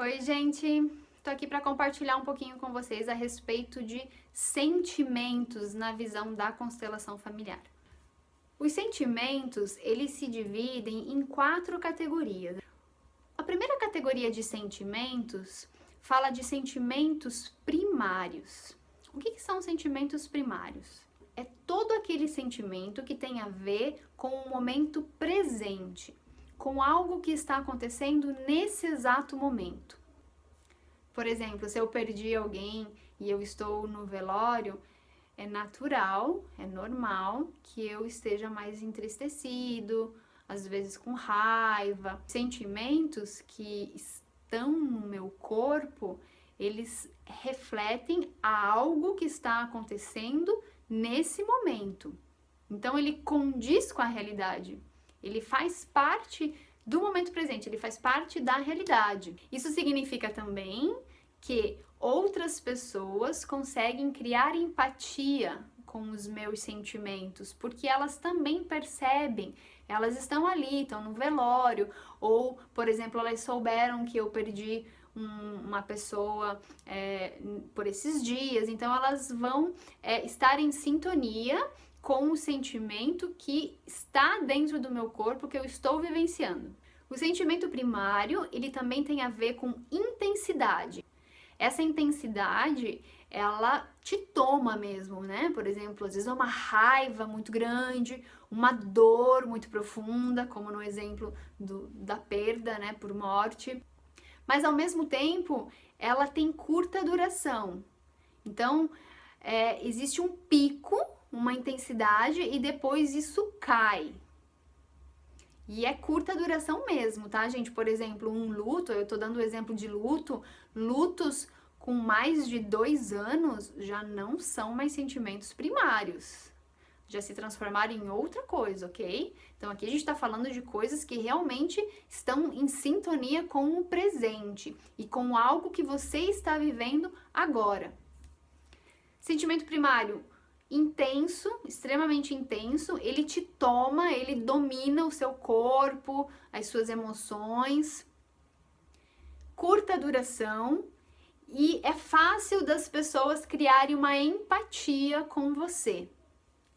Oi, gente! Tô aqui para compartilhar um pouquinho com vocês a respeito de sentimentos na visão da constelação familiar. Os sentimentos, eles se dividem em 4 categorias. A primeira categoria de sentimentos fala de sentimentos primários. O que são sentimentos primários? É todo aquele sentimento que tem a ver com o momento presente, com algo que está acontecendo nesse exato momento. Por exemplo, se eu perdi alguém e eu estou no velório, é natural, é normal que eu esteja mais entristecido, às vezes com raiva. Sentimentos que estão no meu corpo, eles refletem algo que está acontecendo nesse momento. Então ele condiz com a realidade. Ele faz parte do momento presente, ele faz parte da realidade. Isso significa também que outras pessoas conseguem criar empatia com os meus sentimentos, porque elas também percebem, elas estão ali, estão no velório, ou, por exemplo, elas souberam que eu perdi uma pessoa por esses dias, então elas vão estar em sintonia com o sentimento que está dentro do meu corpo, que eu estou vivenciando. O sentimento primário, ele também tem a ver com intensidade. Essa intensidade, ela te toma mesmo, né? Por exemplo, às vezes é uma raiva muito grande, uma dor muito profunda, como no exemplo da perda, né, por morte. Mas, ao mesmo tempo, ela tem curta duração. Então, existe um pico, uma intensidade, e depois isso cai. E é curta duração mesmo, tá, gente? Por exemplo, um luto, eu tô dando o exemplo de lutos com mais de 2 anos já não são mais sentimentos primários. Já se transformaram em outra coisa, ok? Então aqui a gente tá falando de coisas que realmente estão em sintonia com o presente e com algo que você está vivendo agora. Sentimento primário intenso, extremamente intenso, ele te toma, ele domina o seu corpo, as suas emoções. Curta duração e é fácil das pessoas criarem uma empatia com você.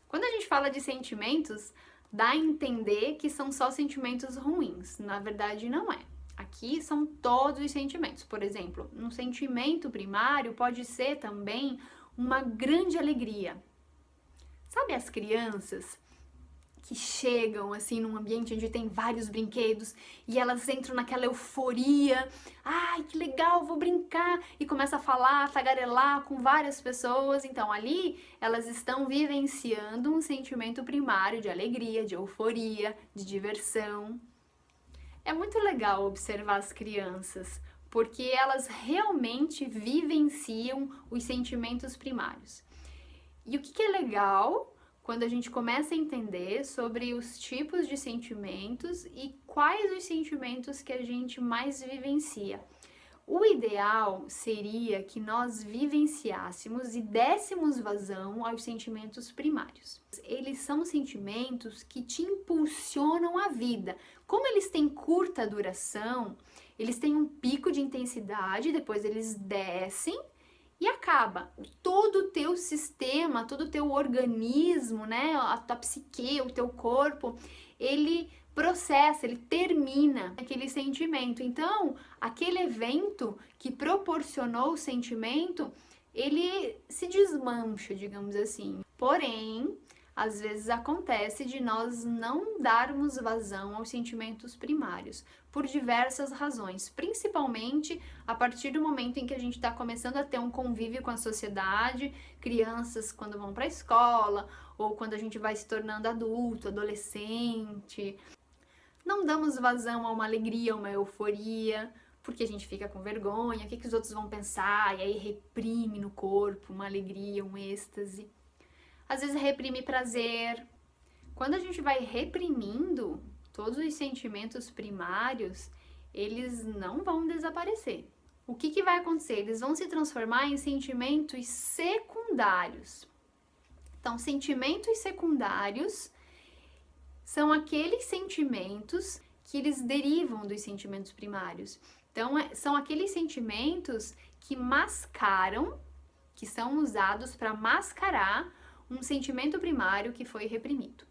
Quando a gente fala de sentimentos, dá a entender que são só sentimentos ruins. Na verdade, não é. Aqui são todos os sentimentos. Por exemplo, um sentimento primário pode ser também uma grande alegria. Sabe as crianças que chegam assim num ambiente onde tem vários brinquedos e elas entram naquela euforia, ai que legal, vou brincar, e começa a falar, a tagarelar com várias pessoas. Então ali elas estão vivenciando um sentimento primário de alegria, de euforia, de diversão. É muito legal observar as crianças, porque elas realmente vivenciam os sentimentos primários. E o que é legal quando a gente começa a entender sobre os tipos de sentimentos e quais os sentimentos que a gente mais vivencia. O ideal seria que nós vivenciássemos e dessemos vazão aos sentimentos primários. Eles são sentimentos que te impulsionam a vida. Como eles têm curta duração, eles têm um pico de intensidade, depois eles descem e acaba. Todo o teu sistema, todo o teu organismo, né, a tua psique, o teu corpo, ele processa, ele termina aquele sentimento. Então, aquele evento que proporcionou o sentimento, ele se desmancha, digamos assim. Porém, às vezes acontece de nós não darmos vazão aos sentimentos primários, por diversas razões, principalmente a partir do momento em que a gente está começando a ter um convívio com a sociedade, crianças quando vão para a escola, ou quando a gente vai se tornando adulto, adolescente. Não damos vazão a uma alegria, a uma euforia, porque a gente fica com vergonha, o que os outros vão pensar, e aí reprime no corpo uma alegria, um êxtase. Às vezes reprime prazer. Quando a gente vai reprimindo, todos os sentimentos primários, eles não vão desaparecer. O que vai acontecer? Eles vão se transformar em sentimentos secundários. Então, sentimentos secundários são aqueles sentimentos que eles derivam dos sentimentos primários. Então, são aqueles sentimentos que mascaram, que são usados para mascarar um sentimento primário que foi reprimido.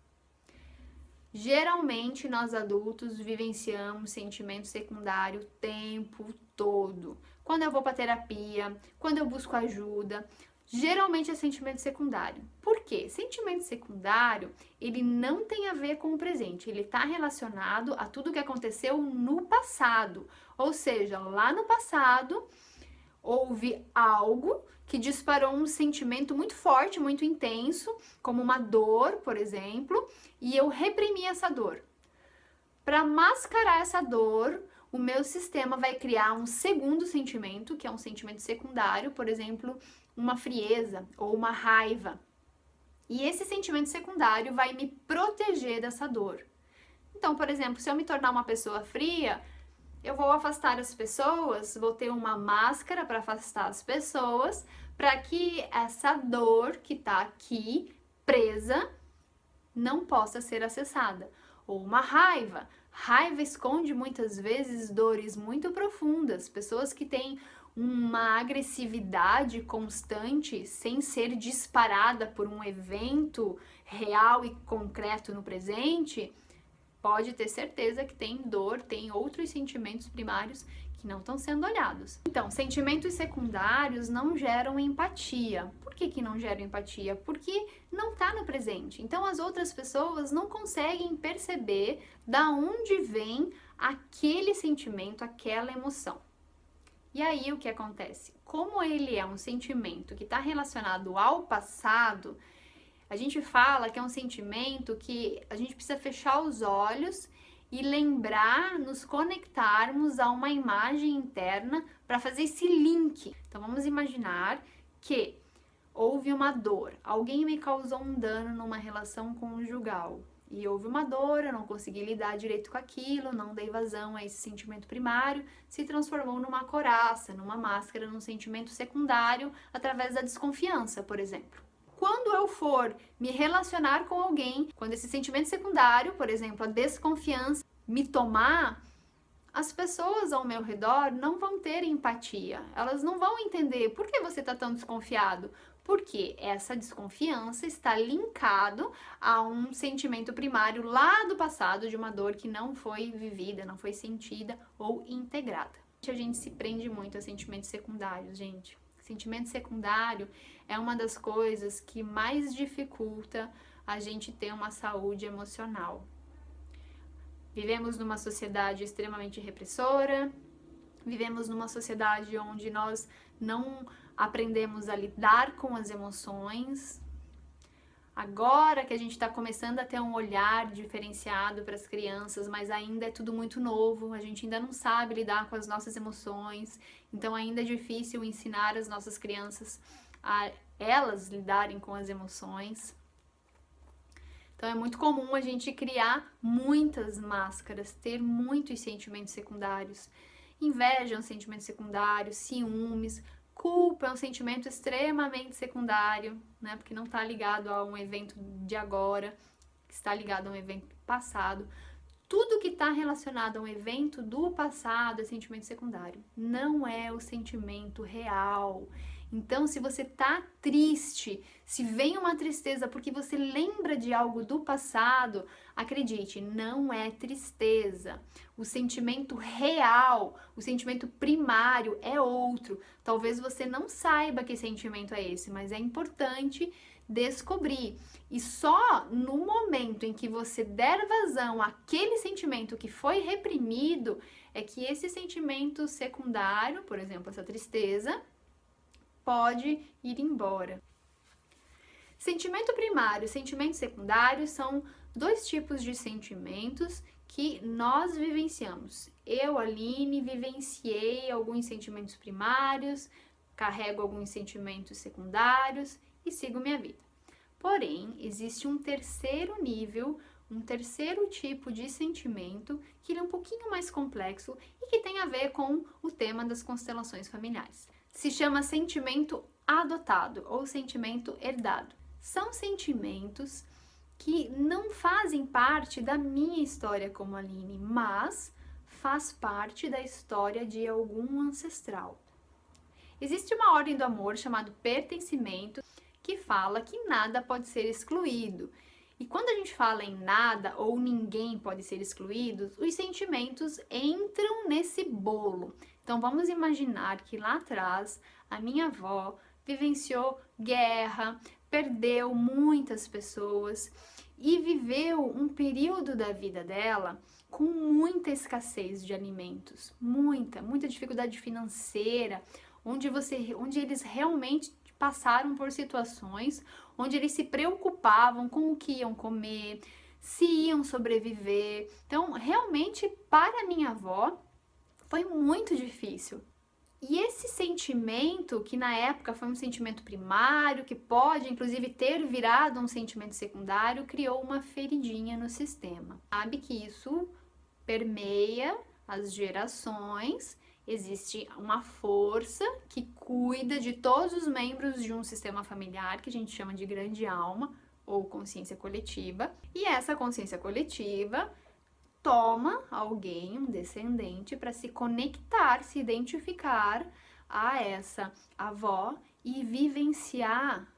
Geralmente, nós adultos vivenciamos sentimento secundário o tempo todo. Quando eu vou para terapia, quando eu busco ajuda, geralmente é sentimento secundário. Por quê? Sentimento secundário, ele não tem a ver com o presente, ele está relacionado a tudo que aconteceu no passado. Ou seja, lá no passado, houve algo que disparou um sentimento muito forte, muito intenso, como uma dor, por exemplo, e eu reprimi essa dor. Para mascarar essa dor, o meu sistema vai criar um segundo sentimento, que é um sentimento secundário, por exemplo, uma frieza ou uma raiva. E esse sentimento secundário vai me proteger dessa dor. Então, por exemplo, se eu me tornar uma pessoa fria, eu vou afastar as pessoas, vou ter uma máscara para afastar as pessoas, para que essa dor que está aqui presa não possa ser acessada. Ou uma raiva. Raiva esconde muitas vezes dores muito profundas. Pessoas que têm uma agressividade constante sem ser disparada por um evento real e concreto no presente, pode ter certeza que tem dor, tem outros sentimentos primários que não estão sendo olhados. Então, sentimentos secundários não geram empatia. Por que não geram empatia? Porque não está no presente. Então, as outras pessoas não conseguem perceber da onde vem aquele sentimento, aquela emoção. E aí, o que acontece? Como ele é um sentimento que está relacionado ao passado, a gente fala que é um sentimento que a gente precisa fechar os olhos e lembrar, nos conectarmos a uma imagem interna para fazer esse link. Então, vamos imaginar que houve uma dor, alguém me causou um dano numa relação conjugal. E houve uma dor, eu não consegui lidar direito com aquilo, não dei vazão a esse sentimento primário, se transformou numa coraça, numa máscara, num sentimento secundário através da desconfiança, por exemplo. Quando eu for me relacionar com alguém, quando esse sentimento secundário, por exemplo, a desconfiança, me tomar, as pessoas ao meu redor não vão ter empatia. Elas não vão entender por que você está tão desconfiado. Porque essa desconfiança está linkado a um sentimento primário lá do passado, de uma dor que não foi vivida, não foi sentida ou integrada. A gente se prende muito a sentimentos secundários, gente. Sentimento secundário é uma das coisas que mais dificulta a gente ter uma saúde emocional. Vivemos numa sociedade extremamente repressora, vivemos numa sociedade onde nós não aprendemos a lidar com as emoções. Agora que a gente está começando a ter um olhar diferenciado para as crianças, mas ainda é tudo muito novo, a gente ainda não sabe lidar com as nossas emoções, então ainda é difícil ensinar as nossas crianças a elas lidarem com as emoções. Então é muito comum a gente criar muitas máscaras, ter muitos sentimentos secundários. Inveja é um sentimento secundário, ciúmes, culpa é um sentimento extremamente secundário, né? Porque não está ligado a um evento de agora, está ligado a um evento passado. Tudo que está relacionado a um evento do passado é sentimento secundário, não é o sentimento real. Então, se você tá triste, se vem uma tristeza porque você lembra de algo do passado, acredite, não é tristeza. O sentimento real, o sentimento primário é outro. Talvez você não saiba que sentimento é esse, mas é importante descobrir. E só no momento em que você der vazão àquele sentimento que foi reprimido, é que esse sentimento secundário, por exemplo, essa tristeza, pode ir embora. Sentimento primário e sentimento secundário são dois tipos de sentimentos que nós vivenciamos. Eu, Aline, vivenciei alguns sentimentos primários, carrego alguns sentimentos secundários e sigo minha vida. Porém, existe um terceiro nível, um terceiro tipo de sentimento que ele é um pouquinho mais complexo e que tem a ver com o tema das constelações familiares. Se chama sentimento adotado ou sentimento herdado. São sentimentos que não fazem parte da minha história como Aline, mas faz parte da história de algum ancestral. Existe uma ordem do amor chamada pertencimento que fala que nada pode ser excluído. E quando a gente fala em nada ou ninguém pode ser excluído, os sentimentos entram nesse bolo. Então vamos imaginar que lá atrás a minha avó vivenciou guerra, perdeu muitas pessoas e viveu um período da vida dela com muita escassez de alimentos, muita dificuldade financeira, onde eles realmente passaram por situações onde eles se preocupavam com o que iam comer, se iam sobreviver. Então, realmente, para minha avó, foi muito difícil. E esse sentimento, que na época foi um sentimento primário, que pode inclusive ter virado um sentimento secundário, criou uma feridinha no sistema. Sabe que isso permeia as gerações. Existe uma força que cuida de todos os membros de um sistema familiar, que a gente chama de grande alma ou consciência coletiva. E essa consciência coletiva toma alguém, um descendente, para se conectar, se identificar a essa avó e vivenciar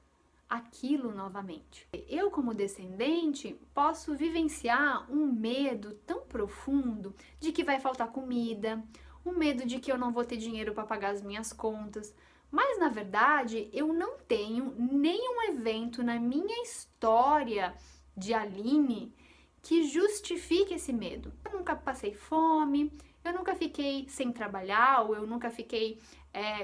aquilo novamente. Eu, como descendente, posso vivenciar um medo tão profundo de que vai faltar comida, um medo de que eu não vou ter dinheiro para pagar as minhas contas. Mas, na verdade, eu não tenho nenhum evento na minha história de Aline que justifique esse medo. Eu nunca passei fome, eu nunca fiquei sem trabalhar, ou eu nunca fiquei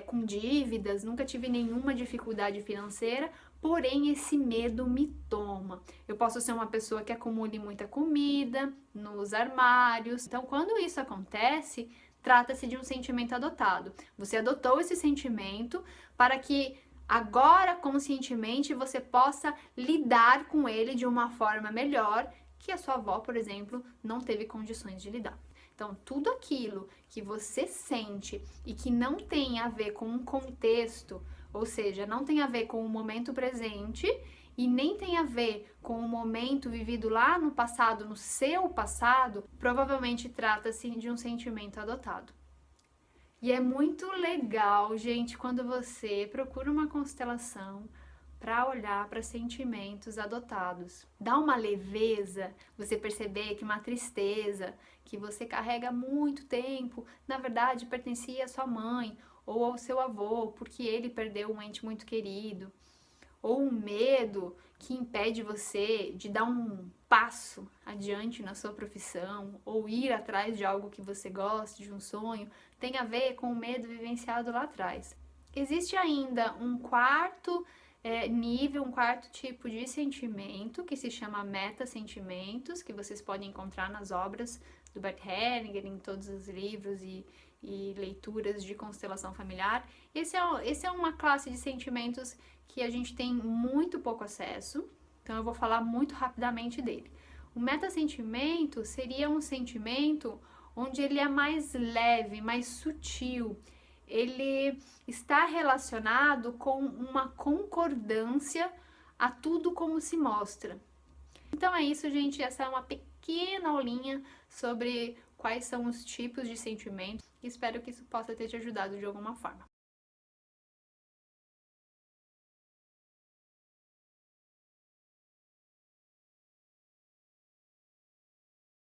com dívidas, nunca tive nenhuma dificuldade financeira, porém esse medo me toma. Eu posso ser uma pessoa que acumule muita comida nos armários. Então, quando isso acontece, trata-se de um sentimento adotado. Você adotou esse sentimento para que agora, conscientemente, você possa lidar com ele de uma forma melhor que a sua avó, por exemplo, não teve condições de lidar. Então, tudo aquilo que você sente e que não tem a ver com um contexto, ou seja, não tem a ver com o momento presente e nem tem a ver com o momento vivido lá no passado, no seu passado, provavelmente trata-se de um sentimento adotado. E é muito legal, gente, quando você procura uma constelação para olhar para sentimentos adotados. Dá uma leveza você perceber que uma tristeza que você carrega há muito tempo, na verdade pertencia à sua mãe ou ao seu avô, porque ele perdeu um ente muito querido. Ou um medo que impede você de dar um passo adiante na sua profissão, ou ir atrás de algo que você gosta, de um sonho, tem a ver com o medo vivenciado lá atrás. Existe ainda um quarto nível, um quarto tipo de sentimento, que se chama metasentimentos, que vocês podem encontrar nas obras do Bert Hellinger, em todos os livros e leituras de constelação familiar. Esse é uma classe de sentimentos que a gente tem muito pouco acesso, então eu vou falar muito rapidamente dele. O metasentimento seria um sentimento onde ele é mais leve, mais sutil. Ele está relacionado com uma concordância a tudo como se mostra. Então é isso, gente. Essa é uma pequena aulinha sobre quais são os tipos de sentimentos. Espero que isso possa ter te ajudado de alguma forma.